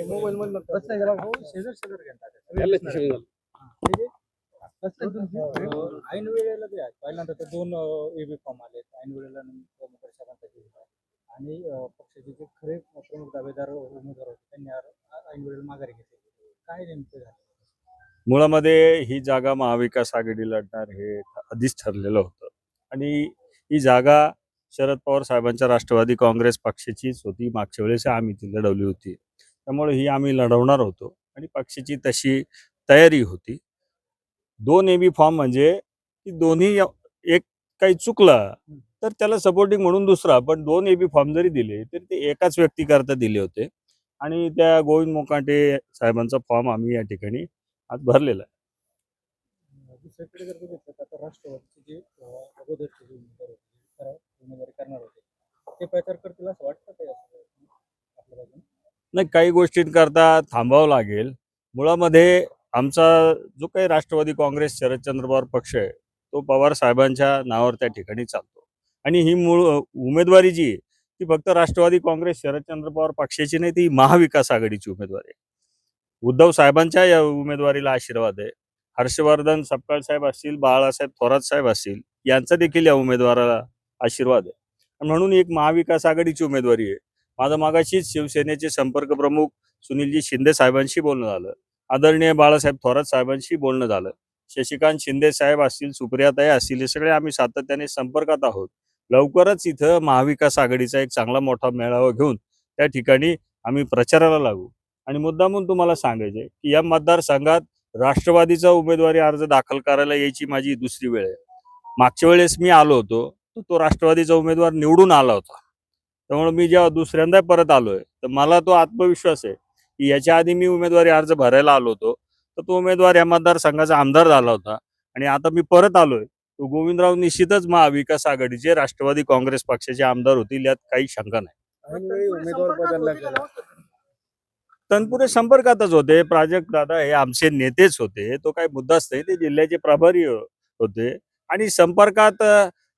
Mobile मधनं कसं आहे जरा शेजार शेजार ऐन वेळेला ते पहिल्यांदा तर 2 एबी फॉर्म आले ऐन वेळेला आणि पक्षाचे जे खरे प्रमुख दावेदार उमेदवार होते त्यांनी ऐन वेळेला माघारी घेतली. काय नेमकं झालं? मुळामध्ये ही जागा महाविकास आघाडी लढणार हे आधीच ठरलेलं होतं आणि ही जागा शरद पवार साहेबांच्या राष्ट्रवादी काँग्रेस पक्षाचीच होती. मागच्या वेळेस आम्ही ती लढवली होती, त्यामुळे ही आम्ही लढवणार होतो आणि पक्षाची तशी तयारी होती. 2 एबी फॉर्म म्हणजे की दोन्ही एक काही चुकला तर त्याला सपोर्टिंग म्हणून दुसरा, पण 2 एबी फॉर्म जरी दिले तरी ते एकाच व्यक्तीकरता दिले होते आणि त्या गोविंद मोकाटे साहेबांचा फॉर्म आम्ही या ठिकाणी आज भरलेला आहे. दुसरीकडे जर बघितलं तर आता राष्ट्रवादीचे जे अगोदरचे जे उमेदवार होते उमेदवारी करणार होते ते प्रचार करतील असं वाटतं काय आपल्या बाजूने? नाही, काही गोष्टींकरता थांबावं लागेल. मुळामध्ये आमचा जो काही राष्ट्रवादी काँग्रेस शरदचंद्र पवार पक्ष आहे तो पवार साहेबांच्या नावावर त्या ठिकाणी चालतो आणि ही मूळ उमेदवारी जी आहे ती फक्त राष्ट्रवादी काँग्रेस शरदचंद्र पवार पक्षाची नाही, ती महाविकास आघाडीची उमेदवारी आहे. उद्धव साहेबांच्या या उमेदवारीला आशीर्वाद आहे. हर्षवर्धन सपकाळ साहेब असतील, बाळासाहेब थोरात साहेब असतील, यांचा देखील या उमेदवाराला आशीर्वाद आहे. म्हणून एक महाविकास आघाडीची उमेदवारी आहे. माझं मागाशीच शिवसेनेचे संपर्क प्रमुख सुनीलजी शिंदे साहेबांशी बोलणं झालं, आदरणीय बाळासाहेब थोरात साहेबांशी बोलणं झालं, शशिकांत शिंदे साहेब असतील, सुप्रियाताई असतील, हे सगळे आम्ही सातत्याने संपर्कात आहोत. लवकरच इथं महाविकास आघाडीचा एक चांगला मोठा मेळावा घेऊन त्या ठिकाणी आम्ही प्रचाराला लागू. आणि मुद्दामून तुम्हाला सांगायचे की या मतदारसंघात राष्ट्रवादीचा उमेदवारी अर्ज दाखल करायला यायची माझी दुसरी वेळ आहे. मागच्या वेळेस मी आलो होतो तर तो राष्ट्रवादीचा उमेदवार निवडून आला होता, त्यामुळे मी जेव्हा दुसऱ्यांदा परत आलोय तर मला तो आत्मविश्वास आहे की याच्या आधी मी उमेदवारी अर्ज भरायला आलो होतो तर तो उमेदवार या मतदारसंघाचा आमदार झाला होता आणि आता मी परत आलोय तो गोविंदराव निश्चितच महाविकास आघाडीचे राष्ट्रवादी काँग्रेस पक्षाचे आमदार होतील, यात काही शंका नाही. उमेदवार बदलला गेला तनपुरे संपर्कातच होते. प्राजक्त दादा हे आमचे नेतेच होते, तो काही मुद्दाच नाही. ते जिल्ह्याचे प्रभारी होते आणि संपर्कात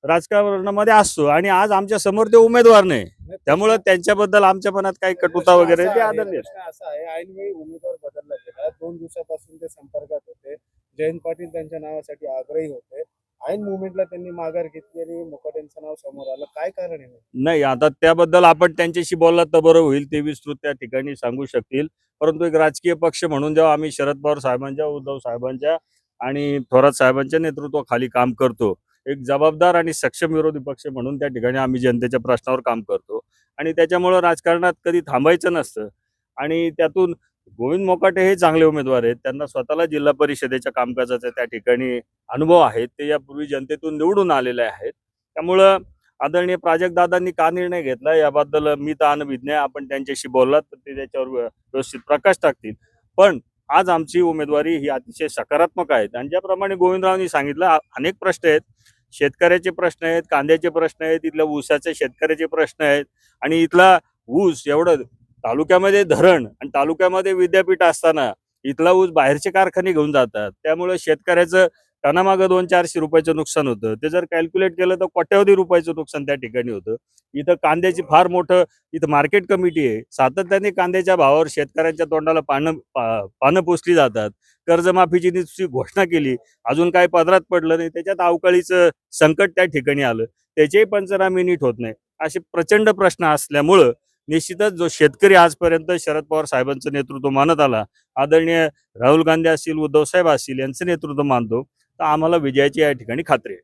राजकारणामध्ये असतो आणि आज आमच्या समोर ते उमेदवार नाही, त्यामुळे त्यांच्याबद्दल आमच्या मनात काही कटुता वगैरे ते आदरले. असं आहे ऐनवेळी उमेदवार बदलला गेला 2 दिवसापासून ते संपर्कात होते. जयंत पाटील त्यांच्या नावासाठी आग्रही होते. ऐन मुवमेंटला त्यांनी माघार घेतली आणि मुकाटेंचं नाव समोर आलं. काय कारण आहे? नाही, आता त्याबद्दल आपण त्यांच्याशी बोललात तर बरं होईल, ते विस्तृत त्या ठिकाणी सांगू शकतील. परंतु एक राजकीय पक्ष म्हणून जेव्हा आम्ही शरद पवार साहेबांच्या, उद्धव साहेबांच्या आणि थोरात साहेबांच्या नेतृत्वाखाली काम करतो, एक जबाबदार आणि सक्षम विरोधी पक्ष म्हणून त्या ठिकाणी आम्ही जनतेच्या प्रश्नावर काम करतो आणि त्याच्यामुळं राजकारणात कधी थांबायचं नसतं. आणि त्यातून गोविंद मोकाटे हे चांगले उमेदवार आहेत, त्यांना स्वतःला जिल्हा परिषदेच्या कामकाजाचा त्या ठिकाणी अनुभव आहेत, ते यापूर्वी जनतेतून निवडून आलेले आहेत. त्यामुळं आदरणीय प्राजक्तदादांनी का निर्णय घेतला याबद्दल मी तर अनभिज्ञ आहे. आपण त्यांच्याशी बोललात तर ते त्याच्यावर व्यवस्थित प्रकाश टाकतील. पण आज आमची उमेदवारी ही अतिशय सकारात्मक आहे आणि ज्याप्रमाणे गोविंदरावांनी सांगितलं अनेक प्रश्न आहेत. शेतकऱ्याचे प्रश्न आहेत, कांद्याचे प्रश्न आहेत, इथल्या ऊसाचे शेतकऱ्याचे प्रश्न आहेत आणि इथला ऊस एवढं तालुक्यामध्ये धरण आणि तालुक्यामध्ये विद्यापीठ असताना इथला ऊस बाहेरचे कारखाने घेऊन जातात, त्यामुळे शेतकऱ्याचं टनामागं 200-400 रुपयाचं नुकसान होतं. ते जर कॅल्क्युलेट केलं तर कोट्यवधी रुपयाचं नुकसान त्या ठिकाणी होतं. इथं कांद्याची फार मोठं इथं मार्केट कमिटी आहे, सातत्याने कांद्याच्या भावावर शेतकऱ्यांच्या तोंडाला पानं पुसली जातात. कर्जमाफीची नुसती घोषणा केली, अजून काय पदरात पडलं नाही, त्याच्यात अवकाळीचं संकट त्या ठिकाणी आलं, त्याचेही पंचनामे नीट होत नाही. असे प्रचंड प्रश्न असल्यामुळं निश्चितच जो शेतकरी आजपर्यंत शरद पवार साहेबांचं नेतृत्व मानत आला, आदरणीय राहुल गांधी असतील, उद्धव साहेब असतील यांचं नेतृत्व मानतो, तर आम्हाला विजयाची या ठिकाणी खात्री आहे.